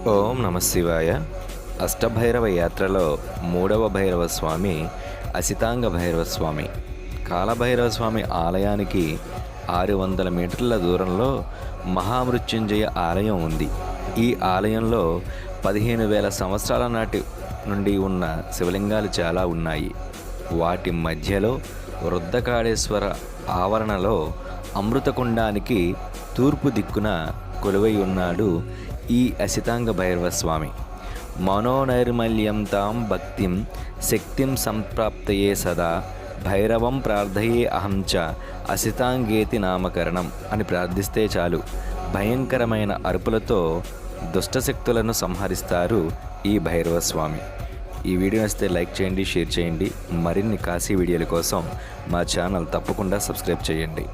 ఓం నమ శివాయ. అష్టభైరవ యాత్రలో మూడవ భైరవ స్వామి అసితాంగ భైరవ స్వామి. కాలభైరవ స్వామి ఆలయానికి 600 మీటర్ల దూరంలో మహామృత్యుంజయ ఆలయం ఉంది. ఈ ఆలయంలో 15,000 సంవత్సరాల నాటి నుండి ఉన్న శివలింగాలు చాలా ఉన్నాయి. వాటి మధ్యలో వృద్ధకాళేశ్వర ఆవరణలో అమృతకుండానికి తూర్పు దిక్కున కొలువై ఉన్నాడు ఈ అసితాంగ భైరవ స్వామి. మనోనైర్మల్యం తాం భక్తిం శక్తిం సంప్రాప్తయే సదా భైరవం ప్రార్థయే అహం చ అసితాంగేతి నామకరణం అని ప్రార్థిస్తే చాలు భయంకరమైన అరుపులతో దుష్టశక్తులను సంహరిస్తారు ఈ భైరవ స్వామి. ఈ వీడియో నచ్చితే లైక్ చేయండి, షేర్ చేయండి. మరిన్ని కాశీ వీడియోల కోసం మా ఛానల్ తప్పకుండా సబ్స్క్రైబ్ చేయండి.